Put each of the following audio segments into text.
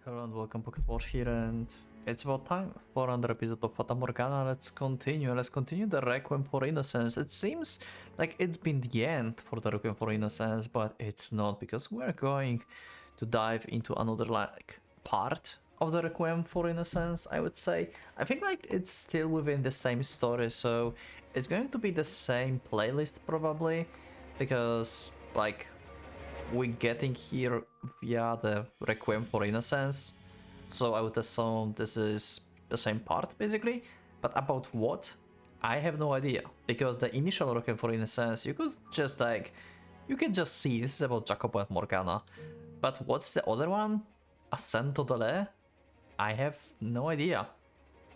Hello and welcome, PocketWatch here, and it's about time for another episode of Fata Morgana. Let's continue the Requiem for Innocence. It seems like it's been the end for the Requiem for Innocence, but it's not, because we're going to dive into another part of the Requiem for Innocence, I would say. I think it's still within the same story, so it's going to be the same playlist probably, because we're getting here via the Requiem for Innocence, so I would assume this is the same part basically, but about what? I have no idea, because the initial Requiem for Innocence, you could just you can just see this is about Jacopo and Morgana, but what's the other one? Assento Dele? I have no idea.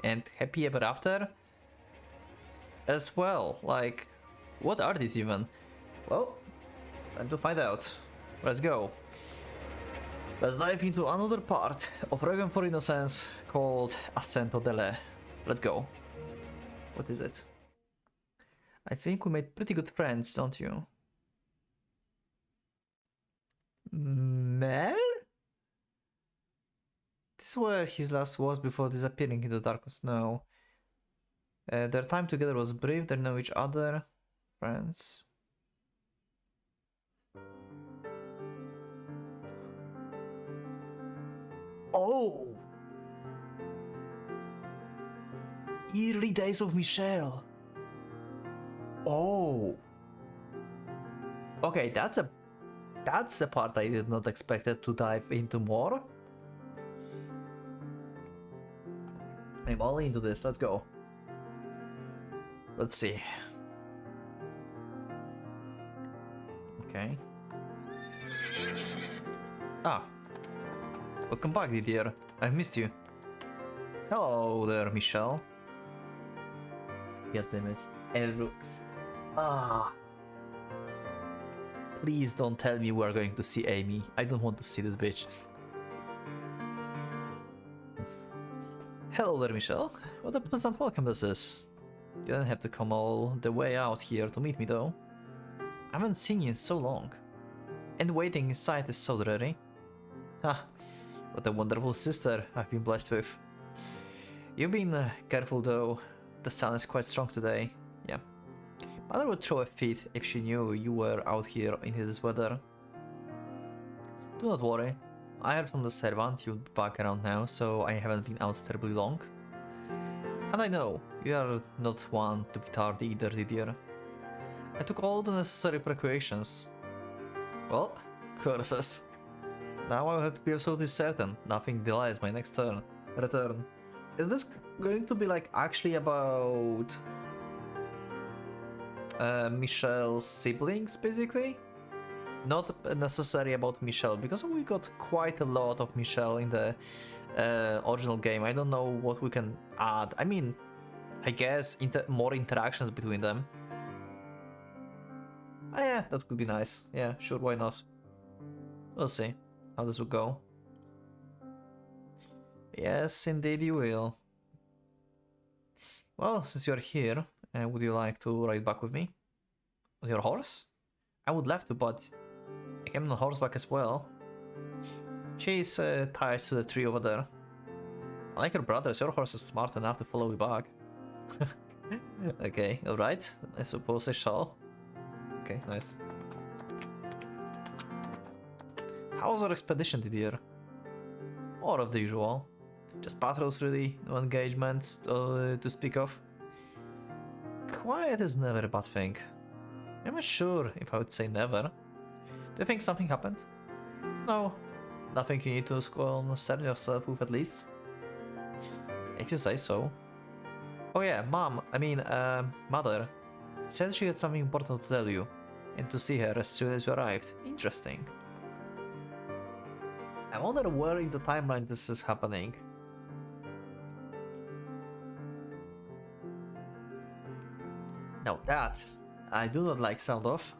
And Happy Ever After as well, what are these even? Well, time to find out. Let's go. Let's dive into another part of Requiem for Innocence called Assento Dele. Let's go. What is it? I think we made pretty good friends, don't you? Mel? This were his last words before disappearing into darkness. No. Their time together was brief, they know each other. Friends. Oh! Early days of Michelle. Oh! Okay, that's a part I did not expect to dive into more. I'm all into this, let's go. Let's see. Okay. Ah. Welcome back, Didier. I've missed you. Hello there, Michelle. God damn it. Please don't tell me we're going to see Amy. I don't want to see this bitch. Hello there, Michelle. What a pleasant welcome this is. You don't have to come all the way out here to meet me, though. I haven't seen you in so long. And waiting inside is so dreary. Ah. What a wonderful sister I've been blessed with. You've been careful though. The sun is quite strong today. Yeah. Mother would throw a fit if she knew you were out here in this weather. Do not worry. I heard from the servant you'd be back around now, so I haven't been out terribly long. And I know, you are not one to be tardy either, Didier. I took all the necessary precautions. Well, curses. Now I have to be absolutely certain nothing delays my next return. Is this going to be actually about Michelle's siblings, basically? Not necessarily about Michelle, because we got quite a lot of Michelle in the original game. I don't know what we can add. I mean, I guess more interactions between them. Oh yeah, that could be nice. Yeah, sure, why not? We'll see how this will go. Yes, indeed you will. Well, since you're here, would you like to ride back with me? On your horse? I would love to, but I came on horseback as well. She's tied to the tree over there. Like your brothers, your horse is smart enough to follow you back. Okay, alright. I suppose I shall. Okay, nice. How was our expedition, Didier? More of the usual. Just patrols really, no engagements to speak of. Quiet is never a bad thing. I'm not sure if I would say never. Do you think something happened? No, nothing you need to concern yourself with at least. If you say so. Oh yeah, Mother said she had something important to tell you, and to see her as soon as you arrived. Interesting. I wonder where in the timeline this is happening. Now that I do not like sound of.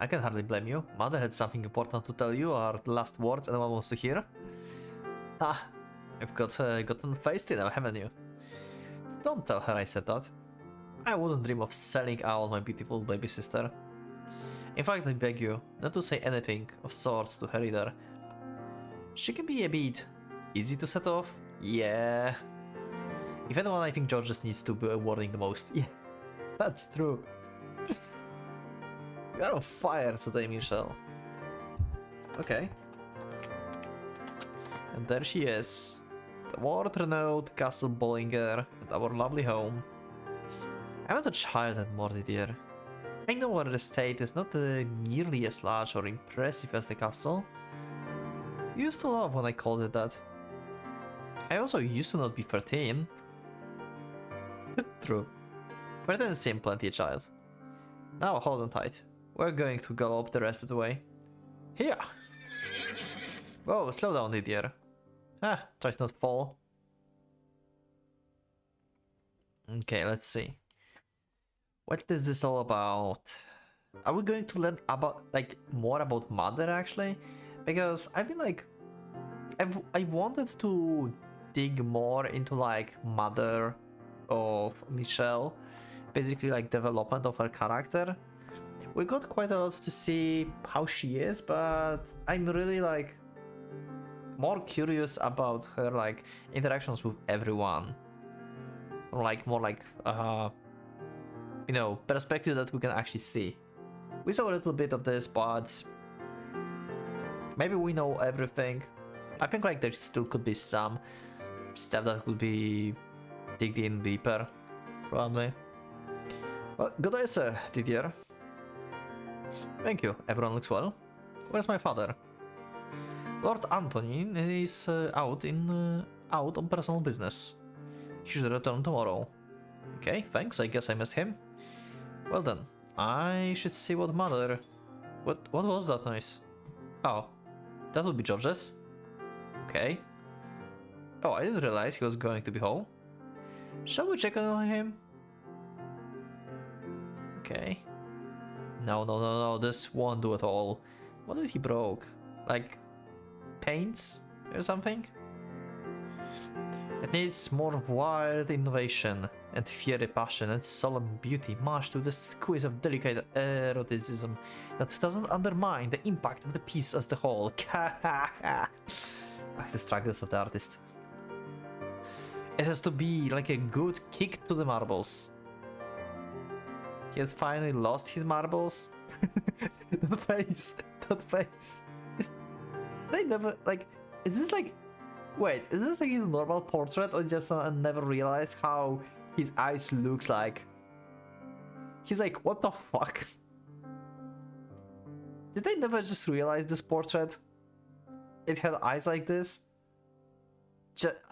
I can hardly blame you. Mother had something important to tell you, are the last words anyone wants to hear. Ah, you've gotten feisty now, haven't you? Don't tell her I said that. I wouldn't dream of selling out my beautiful baby sister. In fact, I beg you not to say anything of sort to her either. She can be a bit easy to set off. Yeah. If anyone, I think George just needs to be a warning the most. Yeah, that's true. You're on fire today, Michelle. Okay. And there she is. The world-renowned Castle Bollinger and our lovely home. I'm not a child anymore, dear. I know our estate is not nearly as large or impressive as the castle. You used to love when I called it that. I also used to not be 13. True. 13 seemed plenty a child. Now hold on tight. We're going to gallop the rest of the way. Here! Whoa, slow down, dear. Ah, try to not fall. Okay, let's see. What is this all about? Are we going to learn about, like, more about Mother, actually? Because I've been, like... I wanted to dig more into, like, Mother of Michelle. Basically, like, development of her character. We got quite a lot to see how she is, but I'm really, like... more curious about her, like, interactions with everyone. Or, like, more like, you know, perspective that we can actually see. We saw a little bit of this, but maybe we know everything. I think, like, there still could be some stuff that could be digged in deeper, probably. Well, good day, sir, Didier. Thank you. Everyone looks well. Where's my father? Lord Antonin is out on personal business. He should return tomorrow. Okay, thanks. I guess I missed him. Well then, I should see what Mother... What was that noise? Oh, that would be George's. Okay. Oh, I didn't realize he was going to be home. Shall we check on him? Okay. No, this won't do at all. What did he broke? Like, paints or something? It needs more wild innovation and fiery passion and solemn beauty mashed with a squeeze of delicate eroticism that doesn't undermine the impact of the piece as the whole. The struggles of the artist. It has to be like a good kick to the marbles. He has finally lost his marbles. That face. They never, like, is this like... Wait, is this like his normal portrait, or just never realized how his eyes looks like? He's like, what the fuck? Did they never just realize this portrait? It had eyes like this?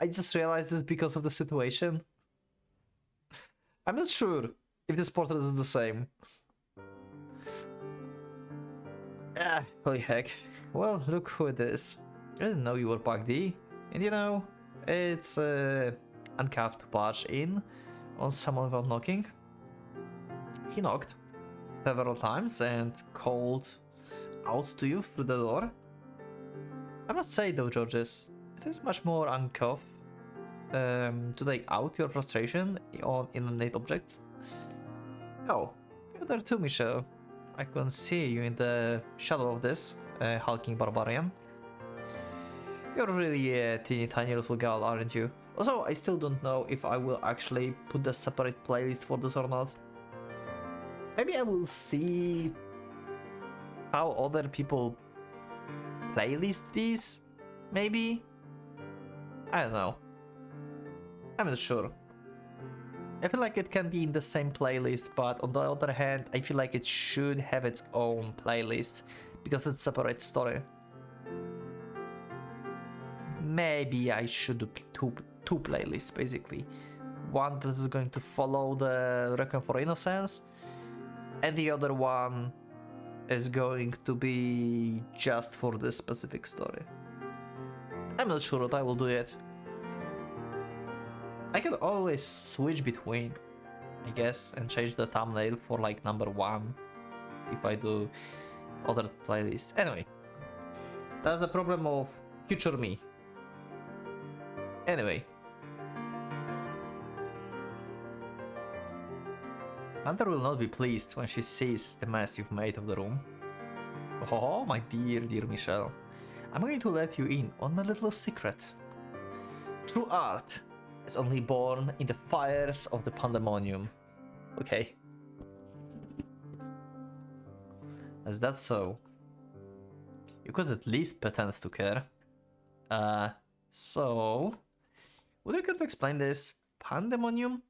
I just realized this because of the situation. I'm not sure if this portrait isn't the same. Ah, holy heck. Well, look who it is. I didn't know you were Bug D. And you know, it's uncapped to barge in on someone without knocking. He knocked several times and called out to you through the door. I must say though, Georges, it is much more uncouth to take out your frustration on inanimate objects. Oh, you're there too, Michelle. I can see you in the shadow of this hulking barbarian. You're really a teeny tiny little girl, aren't you? Also, I still don't know if I will actually put a separate playlist for this or not. Maybe I will see how other people playlist these, maybe? I don't know. I'm not sure. I feel like it can be in the same playlist, but on the other hand, I feel like it should have its own playlist, because it's a separate story. Maybe I should do two playlists, basically. One that is going to follow the Requiem for Innocence, and the other one is going to be just for this specific story. I'm not sure what I will do yet. I can always switch between, I guess, and change the thumbnail for like number 1 if I do other playlists. Anyway, that's the problem of future me. Anyway, Mother will not be pleased when she sees the mess you've made of the room. Oh, my dear Michelle, I'm going to let you in on a little secret. True art is only born in the fires of the pandemonium. Okay. Is that so? You could at least pretend to care. So... Would you care to explain this? Pandemonium?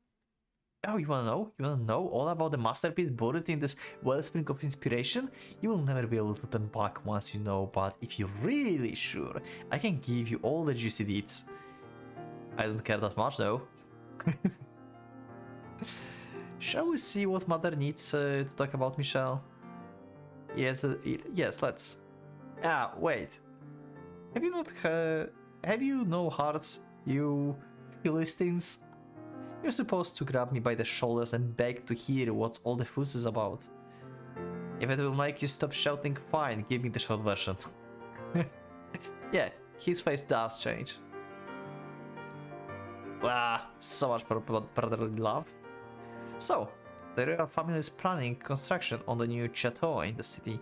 Oh, you wanna know? You wanna know all about the masterpiece buried in this wellspring of inspiration? You will never be able to turn back once you know, but if you're really sure, I can give you all the juicy deets. I don't care that much though. Shall we see what Mother needs to talk about, Michelle? Yes, yes, let's. Ah, wait. Have you no hearts, you Philistines? You're supposed to grab me by the shoulders and beg to hear what's all the fuss is about. If it will make you stop shouting, fine, give me the short version. Yeah, his face does change. Ah, so much for brotherly love. So, the royal family is planning construction on the new chateau in the city.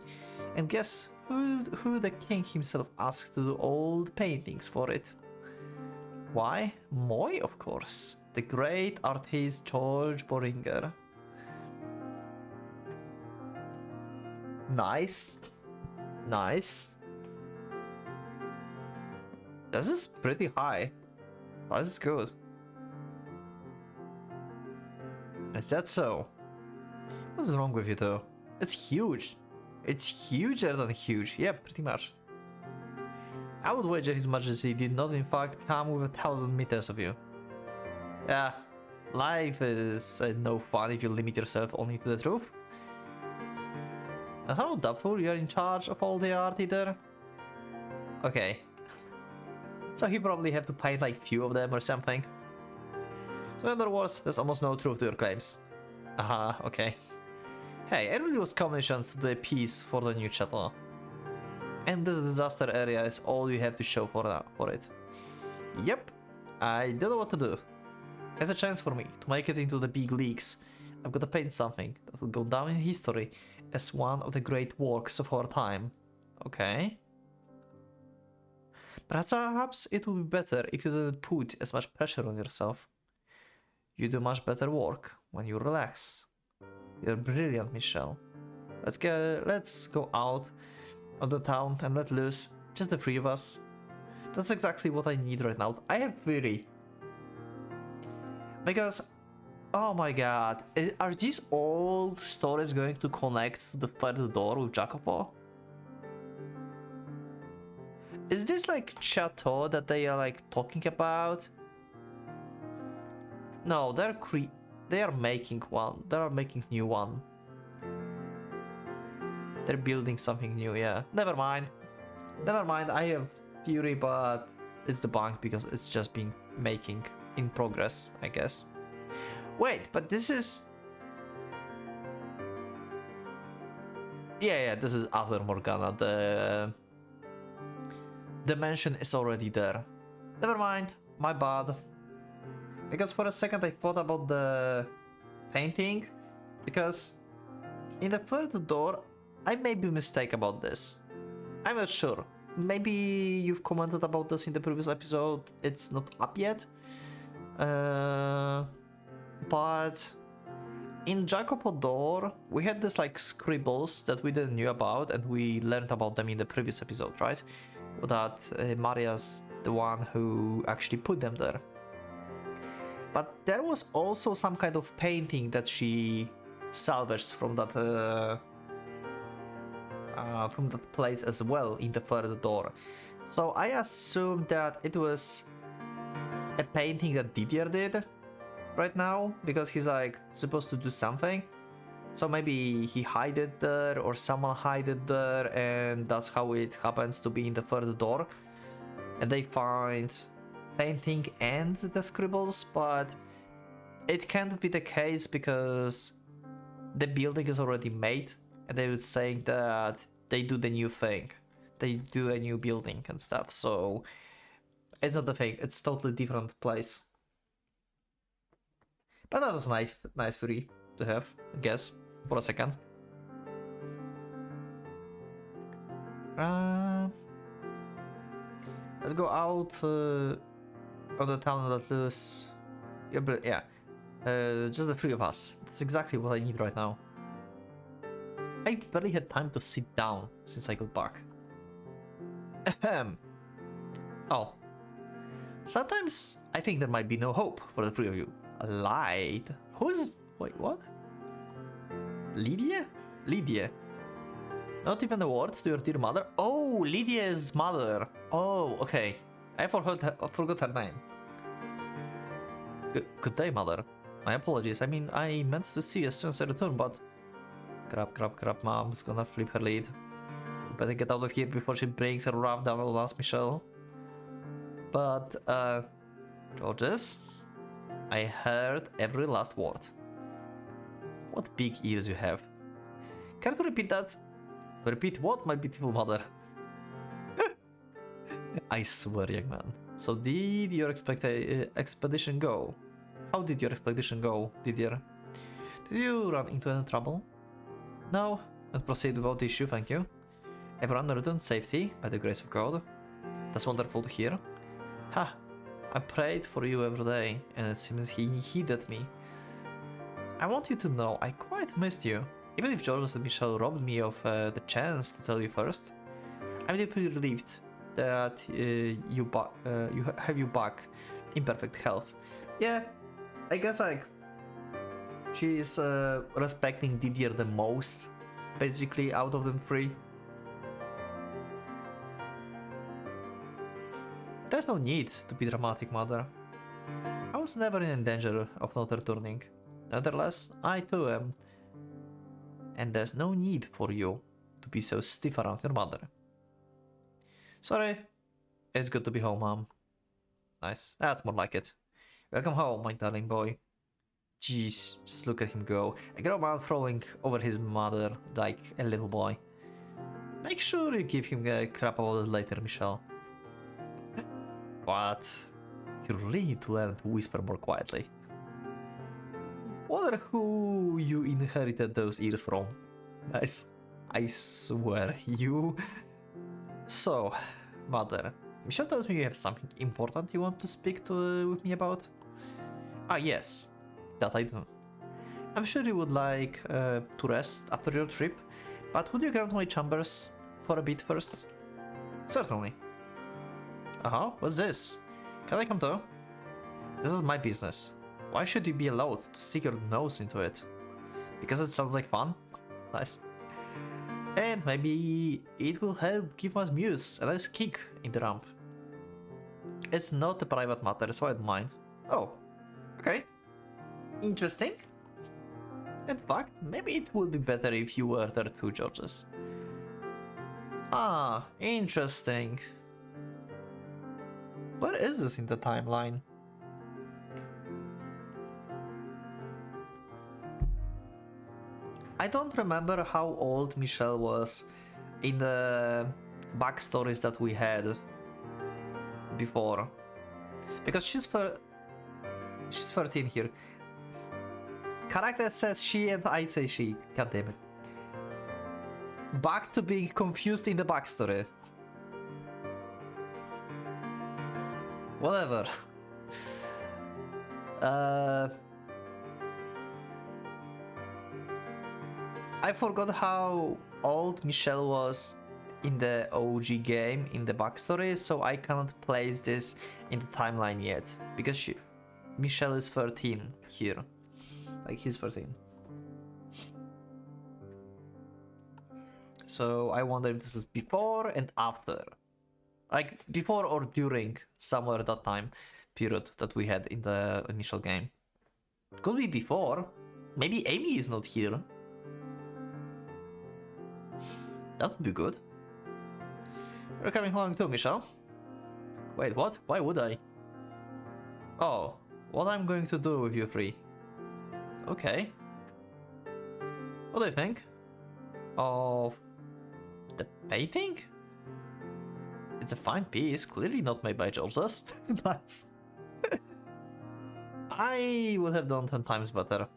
And guess who the king himself asked to do all the paintings for it? Why? Moy, of course. The great artist George Boringer. Nice. Nice. This is pretty high. This is good. Is that so? What's wrong with you though? It's huge. It's huger than huge. Yeah, pretty much. I would wager His Majesty did not in fact come with 1,000 meters of you. Yeah, life is no fun if you limit yourself only to the truth. And how doubtful you are in charge of all the art either? Okay. So he probably have to paint like few of them or something. So in other words, there's almost no truth to your claims. Aha, okay. Hey, I really was commissioned to do a piece for the new chateau. And this disaster area is all you have to show for it. Yep, I don't know what to do. There's a chance for me to make it into the big leagues. I've got to paint something that will go down in history as one of the great works of our time. Okay. Perhaps it would be better if you didn't put as much pressure on yourself. You do much better work when you relax. You're brilliant, Michelle. Let's go out of the town and let loose, just the three of us. That's exactly what I need right now. I have theory. Because, oh my god, are these old stories going to connect to the third door with Jacopo? Is this like chateau that they are like talking about? No, they are making one. They are making new one. They're building something new, yeah. Never mind. Never mind, I have theory, but it's debunked because it's just been making in progress, I guess. Wait, but this is... Yeah, this is Fata Morgana. The mansion is already there. Never mind, my bad. Because for a second I thought about the painting, because in the third door I may be mistaken about this. I'm not sure. Maybe you've commented about this in the previous episode. It's not up yet. But in Jacopo door we had this like scribbles that we didn't knew about, and we learned about them in the previous episode, right? That Maria's the one who actually put them there. But there was also some kind of painting that she salvaged from that place as well in the third door. So I assume that it was a painting that Didier did right now, because he's like supposed to do something. So maybe he hid it there, or someone hid it there, and that's how it happens to be in the third door. And they find painting and the scribbles, but it can't be the case because the building is already made, and they were saying that they do the new thing. They do a new building and stuff, so it's not the thing, it's totally different place. But that was nice free to have, I guess, for a second. Let's go out On the town that lose. Yeah. Just the three of us. That's exactly what I need right now. I barely had time to sit down since I got back. Ahem. Oh. Sometimes I think there might be no hope for the three of you. Lied? Who's... Wait, what? Lydia? Lydia. Not even a word to your dear mother? Oh, Lydia's mother. Oh, okay. I forgot her name. Good day, mother. My apologies. I mean, I meant to see you as soon as I return, but... Crap, mom's gonna flip her lid. You better get out of here before she brings her wrath down on us, Michelle. But, Georges, I heard every last word. What big ears you have. Care to repeat that? Repeat what, my beautiful mother? I swear, young man. So did your expedition go? How did your expedition go, Didier? Did you run into any trouble? No, and proceed without issue, thank you. Everyone returned safety, by the grace of God. That's wonderful to hear. Ha! I prayed for you every day, and it seems he heeded me. I want you to know I quite missed you. Even if Georges and Michelle robbed me of the chance to tell you first, I'm deeply relieved that you have you back in perfect health. Yeah, I guess like she's respecting Didier the most, basically out of them three. There's no need to be dramatic, mother. I was never in danger of not returning. Nevertheless, I too am. And there's no need for you to be so stiff around your mother. Sorry. It's good to be home, Mom. Nice. That's more like it. Welcome home, my darling boy. Jeez, just look at him go. A grown man throwing over his mother like a little boy. Make sure you give him a crap about it later, Michelle. But you really need to learn to whisper more quietly. Wonder who you inherited those ears from. Nice. I swear, you... So, mother, Michelle tells me you have something important you want to speak with me about? Ah, yes, that I do. I'm sure you would like to rest after your trip, but would you come to my chambers for a bit first? Certainly. What's this? Can I come too? This is my business. Why should you be allowed to stick your nose into it? Because it sounds like fun? Nice. And maybe it will help give my muse a nice kick in the ramp. It's not a private matter, so I don't mind. Oh, okay. Interesting. In fact, maybe it would be better if you were there too, Georges. Ah, interesting. Where is this in the timeline? I don't remember how old Michelle was in the backstories that we had before. Because she's 13 here. Character says she and I say she. God damn it. Back to being confused in the backstory. Whatever. I forgot how old Michelle was in the OG game, in the backstory, so I cannot place this in the timeline yet. Because Michelle is 13 here. Like, he's 13. So I wonder if this is before and after. Like, before or during somewhere that time period that we had in the initial game. Could be before. Maybe Amy is not here. That would be good. You're coming along too, Michelle? Wait, what? Why would I? Oh, what I'm going to do with you three. Okay. What do you think? Of the painting? It's a fine piece, clearly not made by Georges. Nice. I would have done 10 times better.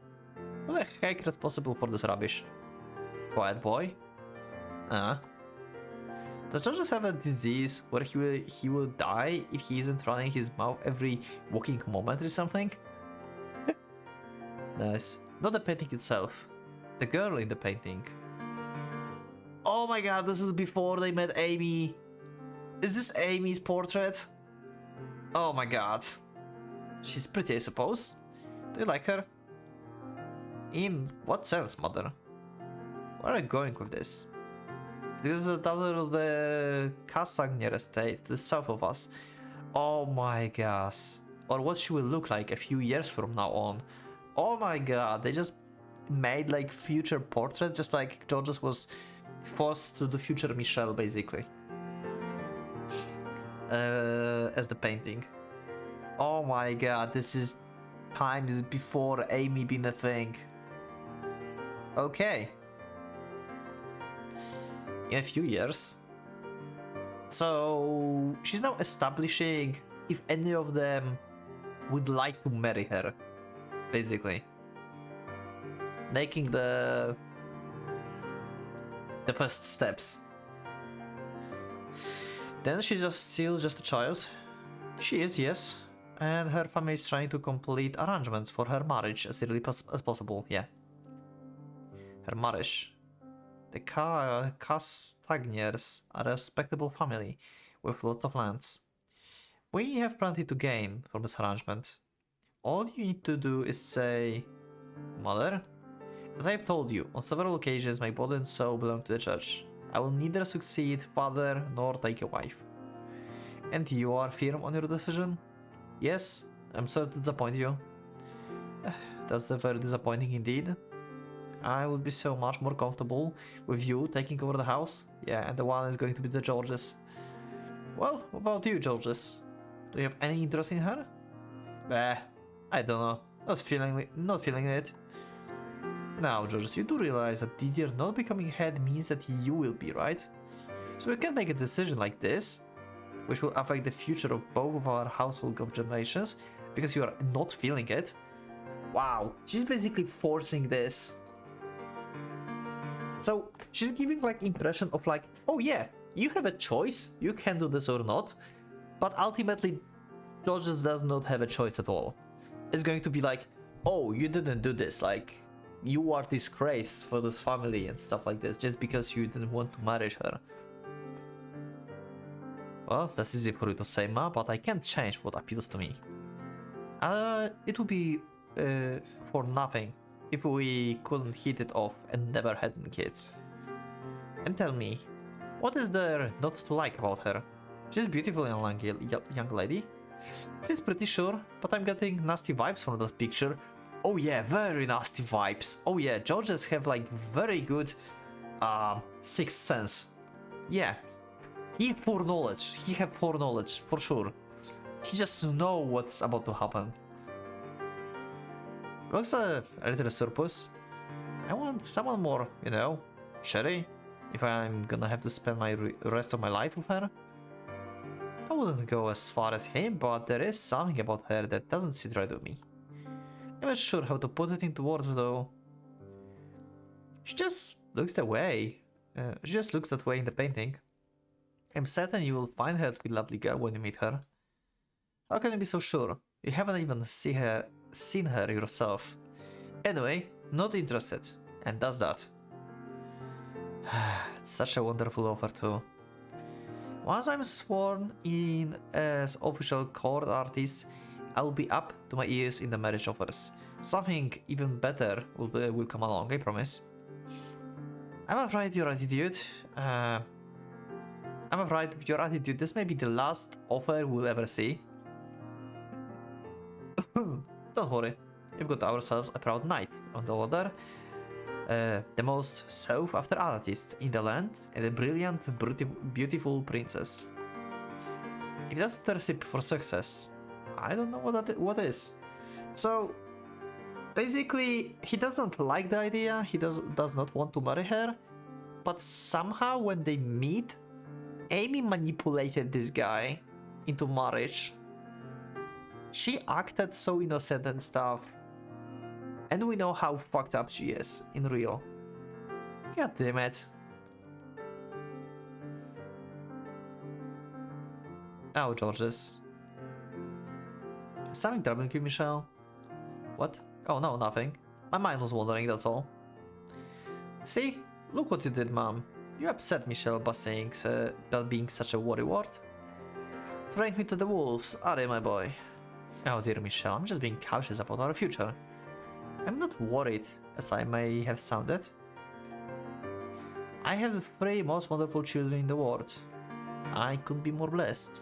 Who the heck is responsible for this rubbish? Quiet boy? Does Georges have a disease where he will die if he isn't running his mouth every walking moment or something? Nice. Not the painting itself. The girl in the painting. Oh my god, this is before they met Amy. Is this Amy's portrait? Oh my god. She's pretty, I suppose. Do you like her? In what sense, mother? Where are you going with this? This is the daughter of the Castagnier estate to the south of us. Oh my gosh. Or what she will look like a few years from now on. Oh my god, they just made like future portraits, just like Georges was forced to the future Michelle, basically. As the painting. Oh my god, this is times before Amy being a thing. Okay. In a few years. So she's now establishing if any of them would like to marry her, basically. Making the first steps. Then she's still just a child. She is, yes. And her family is trying to complete arrangements for her marriage as early as possible, yeah. Her marriage. The Castagniers are a respectable family with lots of lands. We have plenty to gain from this arrangement. All you need to do is say, Mother, as I have told you, on several occasions my body and soul belong to the church. I will neither succeed father nor take a wife. And you are firm on your decision? Yes, I'm sorry to disappoint you. That's very disappointing indeed. I would be so much more comfortable with you taking over the house. Yeah, and the one is going to be the Georges. Well, what about you, Georges? Do you have any interest in her? I don't know. Not feeling it. Now, Georges, you do realize that Didier not becoming head means that you will be, right? So we can't make a decision like this, which will affect the future of both of our household of generations, because you are not feeling it. Wow, she's basically forcing this. So she's giving like impression of like, oh yeah, you have a choice, you can do this or not, but ultimately Georges does not have a choice at all. It's going to be like, oh, you didn't do this, like you are disgrace for this family and stuff like this just because you didn't want to marry her. Well, that's easy for you to say, Ma, but I can't change what appeals to me. It would be for nothing if we couldn't hit it off and never had any kids. And tell me, what is there not to like about her? She's a beautiful young lady. She's pretty sure, but I'm getting nasty vibes from that picture. Oh yeah, very nasty vibes. Oh yeah, Georges have like very good sixth sense. Yeah, he have foreknowledge for sure. He just know what's about to happen. Looks a little surplus. I want someone more, you know, cherry, if I'm gonna have to spend my rest of my life with her. I wouldn't go as far as him, but there is something about her that doesn't sit right with me. I'm not sure how to put it into words though. She just looks that way. She just looks that way in the painting. I'm certain you will find her to be a lovely girl when you meet her. How can you be so sure? You haven't even seen her yourself. Anyway, not interested. And that's that. It's such a wonderful offer too. Once I'm sworn in as official court artist, I'll be up to my ears in the marriage offers. Something even better will come along, I promise. I'm afraid your attitude, this may be the last offer we'll ever see. Don't worry, we've got ourselves a proud knight on the order, the most sought after artist in the land, and a brilliant, beautiful princess. If that's the recipe for success, I don't know what is. So, basically, he doesn't like the idea, he does not want to marry her, but somehow when they meet, Amy manipulated this guy into marriage. She acted so innocent and stuff, and we know how fucked up she is in real. God damn it. Oh, Georges. Is something troubling you, Michelle? What? Oh, no, nothing. My mind was wandering, that's all. See? Look what you did, Mom. You upset Michelle by saying about being such a worrywart. Drank me to the wolves, are you, my boy? Oh dear, Michelle, I'm just being cautious about our future. I'm not worried, as I may have sounded. I have the three most wonderful children in the world. I couldn't be more blessed.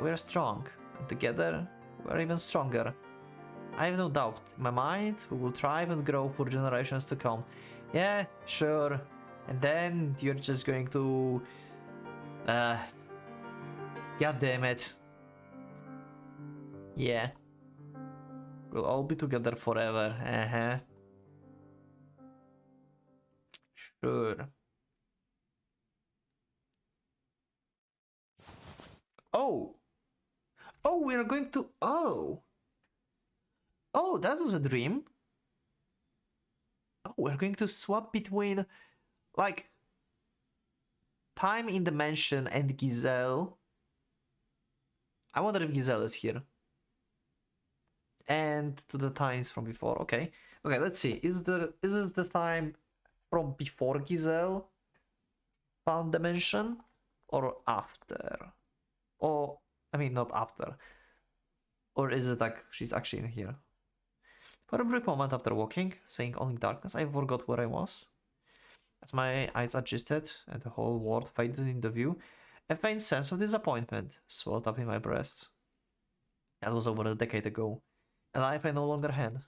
We are strong, and together we are even stronger. I have no doubt, in my mind, we will thrive and grow for generations to come. Yeah, sure. And then you're just going to... God damn it. Yeah. We'll all be together forever. Uh-huh. Sure. Oh! Oh, we are going to... Oh! Oh, that was a dream. Oh, we're going to swap between, like, time in the mansion and Giselle. I wonder if Giselle is here. And to the times from before. Okay. Okay, let's see. Is this the time from before Giselle found the mansion? Or after? Or, I mean, not after. Or is it like she's actually in here? For a brief moment after walking, seeing only darkness, I forgot where I was. As my eyes adjusted and the whole world faded into view, a faint sense of disappointment swelled up in my breast. That was over a decade ago. A life I no longer had.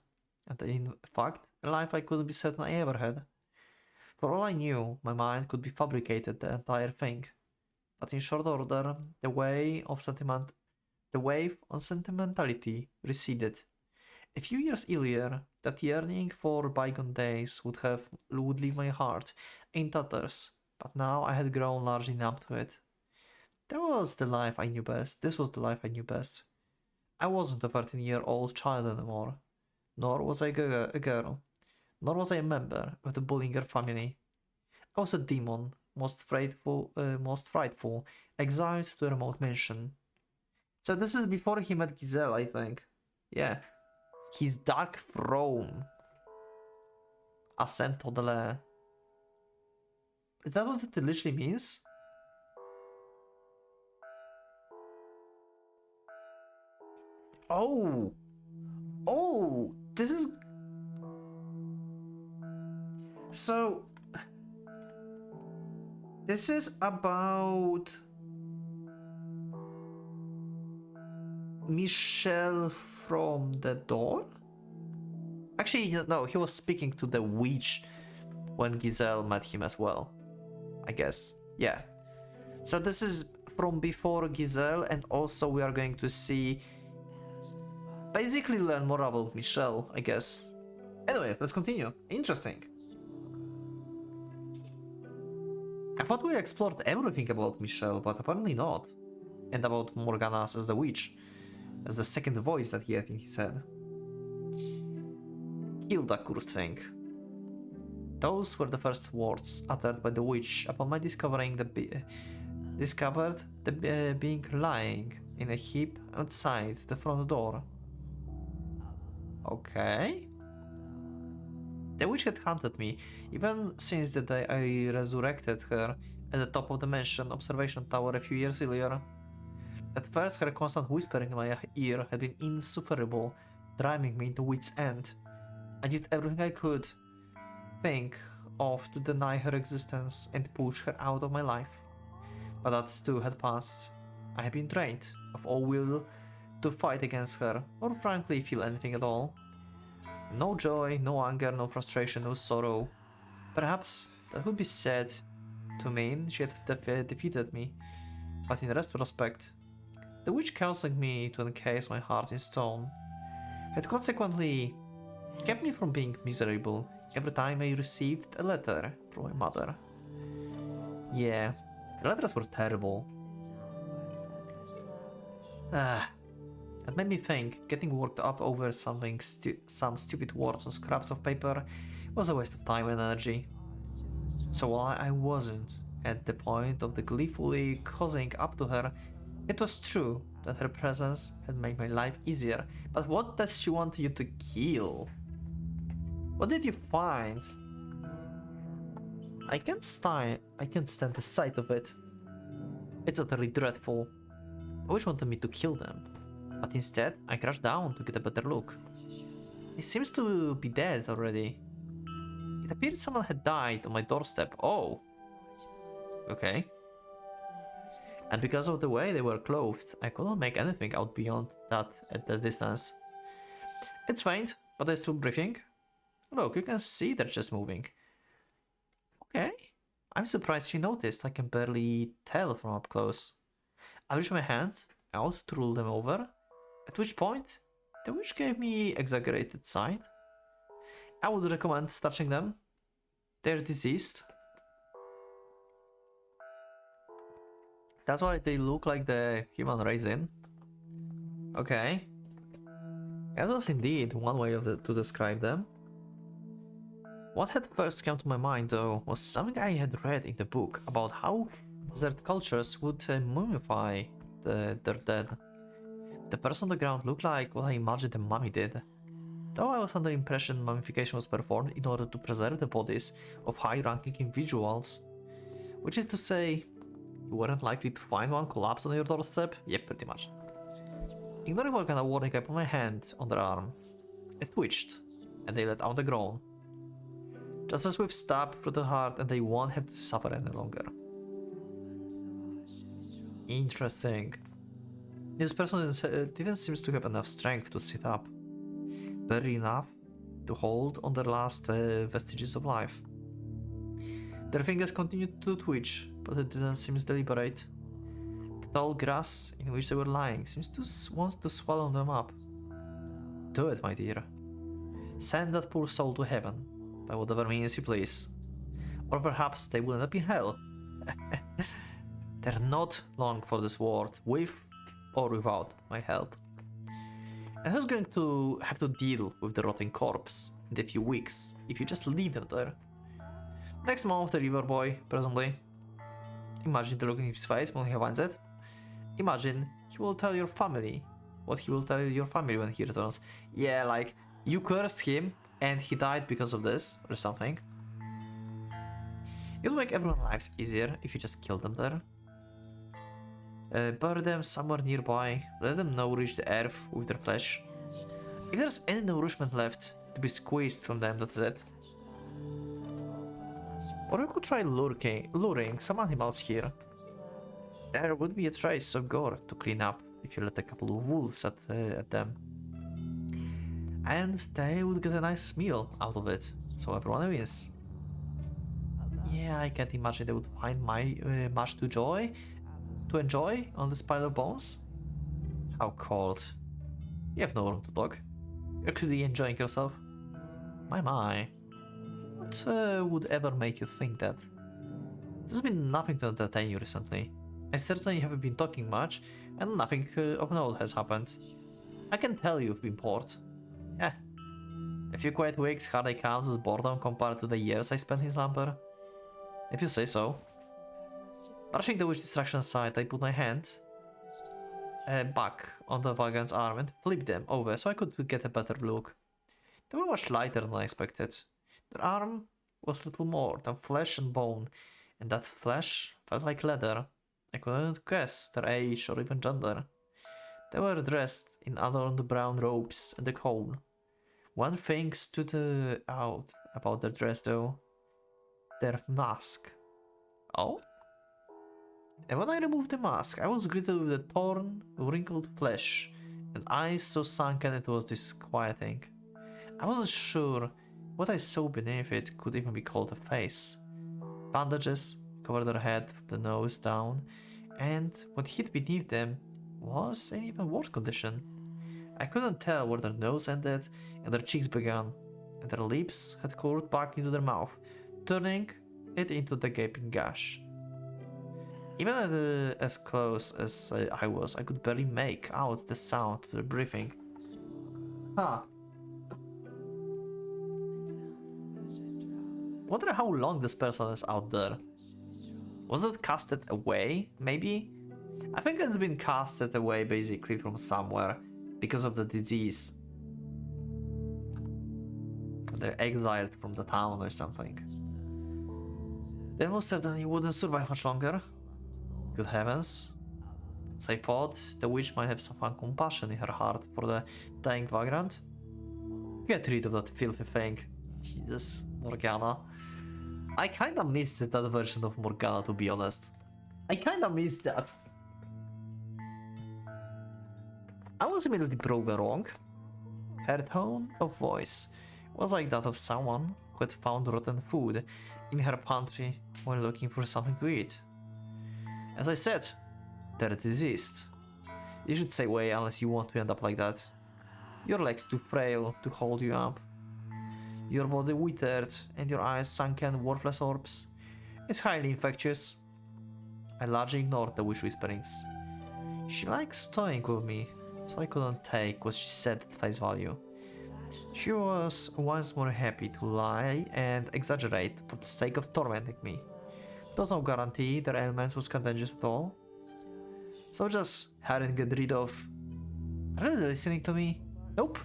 And in fact, a life I couldn't be certain I ever had. For all I knew, my mind could be fabricated the entire thing. But in short order, the wave of sentimentality receded. A few years earlier, that yearning for bygone days would leave my heart in tatters, but now I had grown largely numb to it. That was the life I knew best. This was the life I knew best. I wasn't a 13-year-old child anymore, nor was I a girl, nor was I a member of the Bullinger family. I was a demon, most frightful, exiled to a remote mansion. So this is before he met Giselle, I think. Yeah. His dark throne. Assento dele. Is that what it literally means? Oh! Oh! This is... So... This is about... Michelle from the door? Actually, no, he was speaking to the witch when Giselle met him as well. I guess. Yeah. So this is from before Giselle, and also we are going to see... basically learn more about Michelle, I guess. Anyway, let's continue. Interesting. I thought we explored everything about Michelle, but apparently not. And about Morgana as the witch. As the second voice that he had in his head. Kill that cursed thing. Those were the first words uttered by the witch upon my discovered the being lying in a heap outside the front door. Okay. The witch had haunted me, even since the day I resurrected her at the top of the mansion observation tower a few years earlier. At first, her constant whispering in my ear had been insufferable, driving me to wit's end. I did everything I could think of to deny her existence and push her out of my life. But that too had passed. I had been drained of all will to fight against her, or frankly feel anything at all. No joy, no anger, no frustration, no sorrow. Perhaps that would be said to mean she had defeated me, but in retrospect, the witch counseled me to encase my heart in stone had consequently kept me from being miserable every time I received a letter from my mother. Yeah, the letters were terrible. It made me think getting worked up over some stupid words on scraps of paper was a waste of time and energy. So while I wasn't at the point of the gleefully cozying up to her, It was true that her presence had made my life easier, but what does she want you to kill? What did you find? I can't stand the sight of it. It's utterly dreadful. I wish wanted me to kill them, but instead I crashed down to get a better look. He seems to be dead already. It appeared someone had died on my doorstep. Oh. Okay. And because of the way they were clothed, I couldn't make anything out beyond that at the distance. It's faint, but they're still breathing. Look, you can see they're just moving. Okay. I'm surprised you noticed. I can barely tell from up close. I reached my hand out to rule them over, at which point the witch gave me exaggerated sight. I would recommend touching them. They're diseased. That's why they look like the human raisin. Okay. That was indeed one way to describe them. What had first come to my mind, though, was something I had read in the book about how desert cultures would mummify their dead. The person on the ground looked like what I imagined a mummy did, though I was under the impression mummification was performed in order to preserve the bodies of high-ranking individuals. Which is to say, you weren't likely to find one collapsed on your doorstep? Yep, pretty much. Ignoring Morgana warning, I put my hand on their arm. It twitched, and they let out a groan. Just as we've stabbed through the heart and they won't have to suffer any longer. Interesting. This person didn't seem to have enough strength to sit up. Barely enough to hold on their last vestiges of life. Their fingers continued to twitch, but it didn't seem deliberate. The tall grass in which they were lying seems to want to swallow them up. Do it, my dear. Send that poor soul to heaven, by whatever means you please. Or perhaps they will end up in hell. They're not long for this world, with or without my help. And who's going to have to deal with the rotting corpse in a few weeks if you just leave them there? Next month, the river boy, presumably. Imagine the look in his face when he finds it. Imagine he will tell your family what he will tell your family when he returns. Yeah, like, you cursed him and he died because of this, or something. It'll make everyone's lives easier if you just kill them there. Bury them somewhere nearby, let them nourish the earth with their flesh. If there's any nourishment left to be squeezed from them, that's it. Or we could try luring some animals here. There would be a trace of gore to clean up if you let a couple of wolves at them. And they would get a nice meal out of it, so everyone wins. Yeah, I can't imagine they would find much to enjoy on this pile of bones. How cold. You have no room to talk. You're clearly enjoying yourself. My. What would ever make you think that? There's been nothing to entertain you recently. I certainly haven't been talking much, and nothing of note has happened. I can tell you've been bored. Yeah. A few quiet weeks hardly counts as boredom compared to the years I spent in slumber. If you say so. Brushing the witch distraction aside, I put my hand back on the wagon's arm and flipped them over so I could get a better look. They were much lighter than I expected. Their arm was little more than flesh and bone, and that flesh felt like leather. I couldn't guess their age or even gender. They were dressed in adorned brown robes and a cowl. One thing stood out about their dress though. Their mask. Oh? And when I removed the mask, I was greeted with a torn, wrinkled flesh and eyes so sunken it was disquieting. I wasn't sure what I saw beneath it could even be called a face. Bandages covered their head from the nose down, and what hid beneath them was in even worse condition. I couldn't tell where their nose ended and their cheeks began, and their lips had curled back into their mouth, turning it into the gaping gash. Even as close as I was, I could barely make out the sound of their breathing. Wonder how long this person is out there. Was it casted away, maybe? I think it's been casted away basically from somewhere because of the disease. They're exiled from the town or something. They most certainly wouldn't survive much longer. Good heavens. As I thought, the witch might have some compassion in her heart for the dying vagrant. Get rid of that filthy thing. Jesus, Morgana. I kinda missed that version of Morgana, to be honest. I kinda missed that. I was immediately proven wrong. Her tone of voice was like that of someone who had found rotten food in her pantry when looking for something to eat. As I said, they're diseased. You should stay away unless you want to end up like that. Your legs too frail to hold you up. Your body withered and your eyes sunken, worthless orbs. It's highly infectious. I largely ignored the witch whisperings. She likes toying with me, so I couldn't take what she said at face value. She was once more happy to lie and exaggerate for the sake of tormenting me. There was no guarantee their ailments was contagious at all. So just had to get rid of... Are they listening to me? Nope.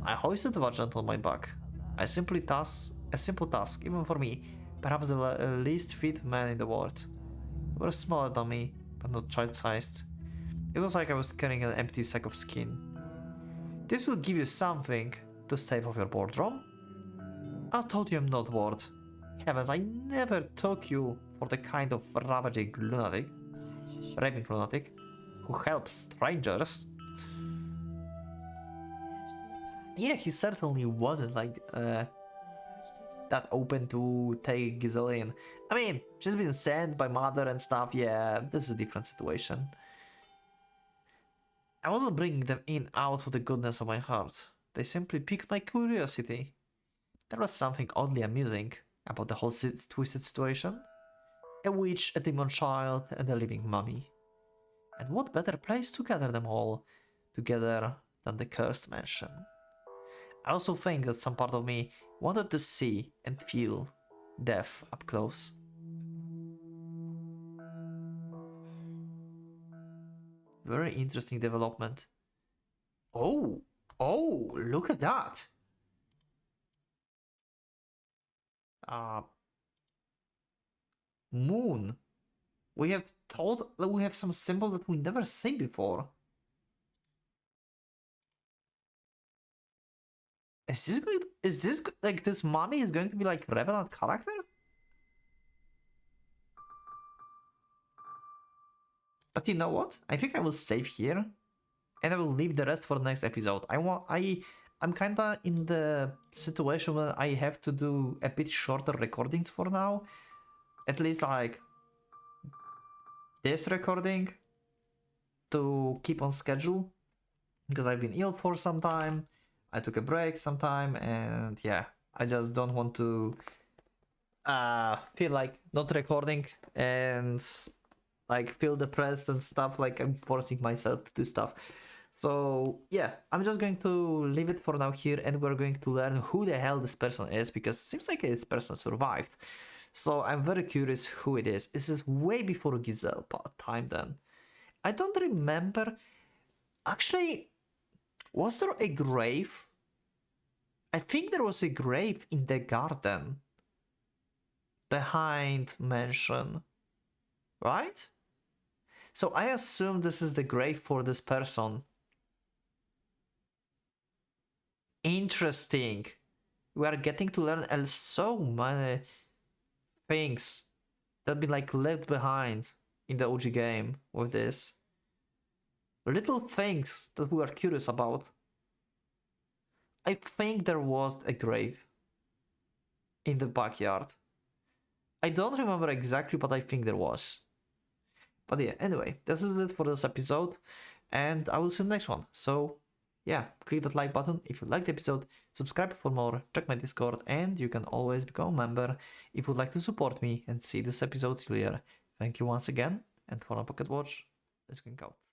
I hoisted the Vajant on my back. A simple task, even for me, perhaps the least fit man in the world. They were smaller than me, but not child-sized. It was like I was carrying an empty sack of skin. This will give you something to save off your boredom. I told you I'm not bored. Heavens, I never took you for the kind of ravaging lunatic, raving lunatic, who helps strangers. Yeah, he certainly wasn't like that open to take Giselle in. I mean, she's been sent by mother and stuff. Yeah, this is a different situation. I wasn't bringing them in out of the goodness of my heart. They simply piqued my curiosity. There was something oddly amusing about the whole twisted situation. A witch, a demon child, and a living mummy. And what better place to gather them all together than the cursed mansion? I also think that some part of me wanted to see and feel death up close. Very interesting development. Oh, look at that. Moon. We have told that we have some symbol that we never seen before. Is this like this mommy is going to be like Revenant character? But you know what? I think I will save here and I will leave the rest for the next episode. I'm kinda in the situation where I have to do a bit shorter recordings for now. At least like this recording to keep on schedule, because I've been ill for some time. I took a break sometime, and yeah, I just don't want to feel like not recording and like feel depressed and stuff, like I'm forcing myself to do stuff. So yeah, I'm just going to leave it for now here, and we're going to learn who the hell this person is, because it seems like this person survived. So I'm very curious who it is. This is way before Giselle time then. I don't remember. Actually, was there a grave? I think there was a grave in the garden behind mansion, right? So I assume this is the grave for this person. Interesting. We are getting to learn so many things that been like left behind in the OG game with this. Little things that we are curious about. I think there was a grave in the backyard. I don't remember exactly, but I think there was. But yeah, anyway, this is it for this episode, and I will see you in the next one. So yeah, click that like button if you liked the episode, subscribe for more, check my Discord, and you can always become a member if you would like to support me and see this episode earlier. Thank you once again, and for a Pocket Watch, let's go out.